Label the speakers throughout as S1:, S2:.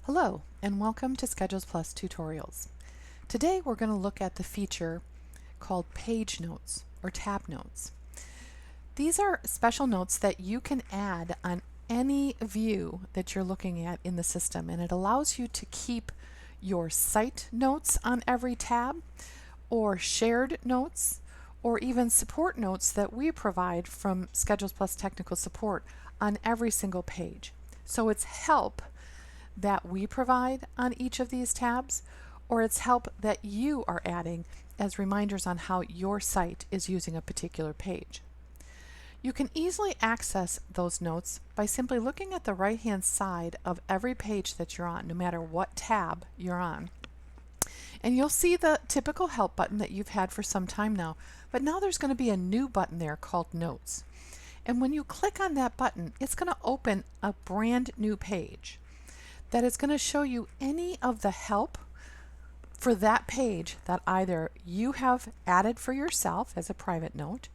S1: Hello and welcome to SchedulesPlus Tutorials. Today we're going to look at the feature called Page Notes or Tab Notes. These are special notes that you can add on any view that you're looking at in the system, and it allows you to keep your site notes on every tab, or shared notes, or even support notes that we provide from SchedulesPlus Technical Support on every single page. So it's help that we provide on each of these tabs, or it's help that you are adding as reminders on how your site is using a particular page. You can easily access those notes by simply looking at the right-hand side of every page that you're on, no matter what tab you're on. And you'll see the typical help button that you've had for some time now, but now there's going to be a new button there called Notes. And when you click on that button, it's going to open a brand new page that is going to show you any of the help for that page that either you have added for yourself as a private note,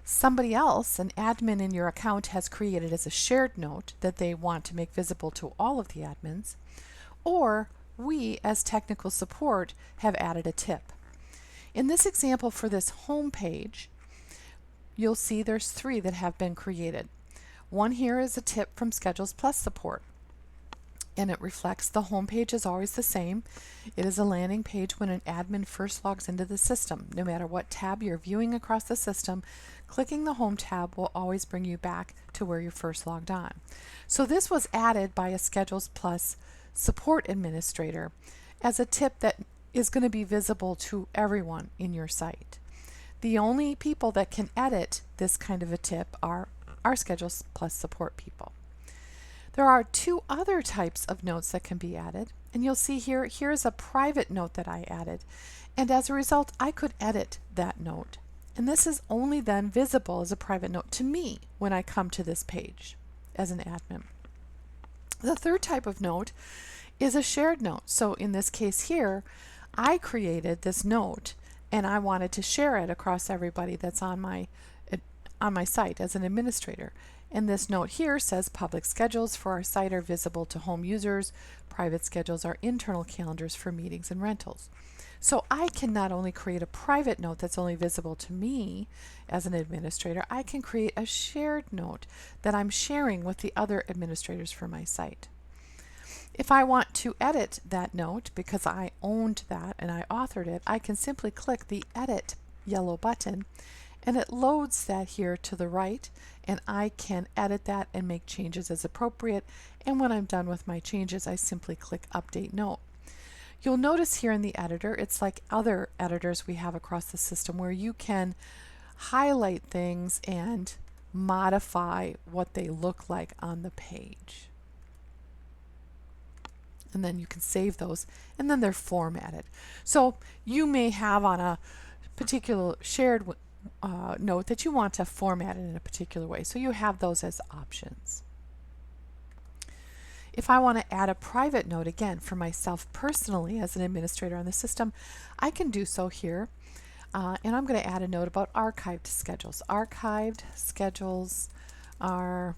S1: somebody else, an admin in your account, has created as a shared note that they want to make visible to all of the admins, or we as technical support have added a tip. In this example for this home page, you'll see there's 3 that have been created. One here is a tip from SchedulesPlus Support, and it reflects the home page is always the same. It is a landing page when an admin first logs into the system. No matter what tab you're viewing across the system, clicking the home tab will always bring you back to where you first logged on. So this was added by a SchedulesPlus Support administrator as a tip that is going to be visible to everyone in your site. The only people that can edit this kind of a tip are our SchedulesPlus Support people. There are 2 other types of notes that can be added, and you'll see here's a private note that I added, and as a result I could edit that note, and this is only then visible as a private note to me when I come to this page as an admin. The third type of note is a shared note. So in this case here, I created this note and I wanted to share it across everybody that's on my site as an administrator. And this note here says public schedules for our site are visible to home users. Private schedules are internal calendars for meetings and rentals. So I can not only create a private note that's only visible to me as an administrator, I can create a shared note that I'm sharing with the other administrators for my site. If I want to edit that note because I owned that and I authored it, I can simply click the edit yellow button and it loads that here to the right, and I can edit that and make changes as appropriate, and when I'm done with my changes I simply click update note. You'll notice here in the editor it's like other editors we have across the system where you can highlight things and modify what they look like on the page. And then you can save those, and then they're formatted. So you may have on a particular shared note that you want to format it in a particular way. So you have those as options. If I want to add a private note, again, for myself personally as an administrator on the system, I can do so here. And I'm going to add a note about archived schedules. Archived schedules are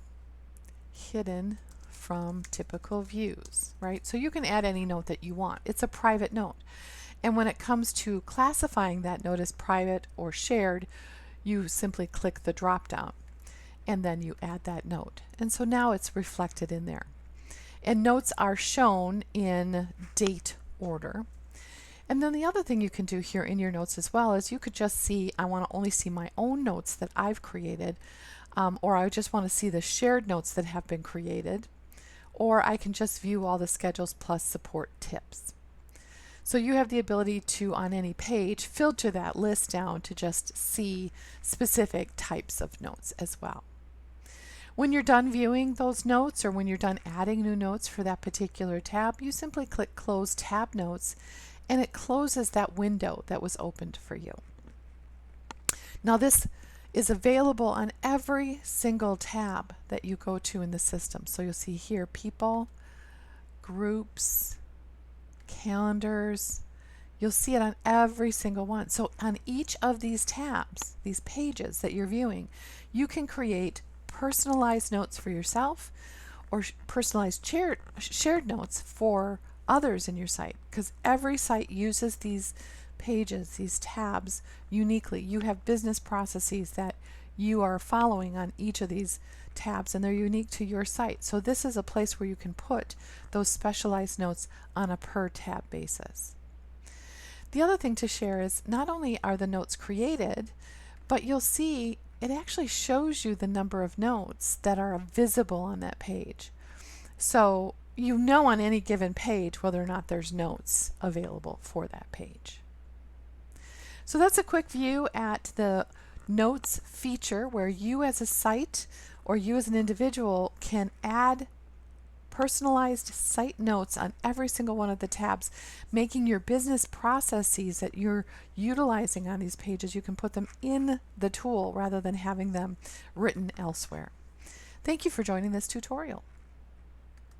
S1: hidden from typical views, right? So you can add any note that you want. It's a private note. And when it comes to classifying that note as private or shared, you simply click the drop down and then you add that note. And so now it's reflected in there. And notes are shown in date order. And then the other thing you can do here in your notes as well is you could just see, I want to only see my own notes that I've created, or I just want to see the shared notes that have been created, or I can just view all the SchedulesPlus Support tips. So you have the ability to, on any page, filter that list down to just see specific types of notes as well. When you're done viewing those notes, or when you're done adding new notes for that particular tab, you simply click Close Tab Notes, and it closes that window that was opened for you. Now this is available on every single tab that you go to in the system. So you'll see here People, Groups, Calendars. You'll see it on every single one. So on each of these tabs, these pages that you're viewing, you can create personalized notes for yourself, or personalized shared notes for others in your site, because every site uses these pages, these tabs uniquely. You have business processes that you are following on each of these tabs, and they're unique to your site. So this is a place where you can put those specialized notes on a per tab basis. The other thing to share is not only are the notes created, but you'll see it actually shows you the number of notes that are visible on that page. So you know on any given page whether or not there's notes available for that page. So that's a quick view at the notes feature where you as a site or you as an individual can add personalized site notes on every single one of the tabs, making your business processes that you're utilizing on these pages, you can put them in the tool rather than having them written elsewhere. Thank you for joining this tutorial.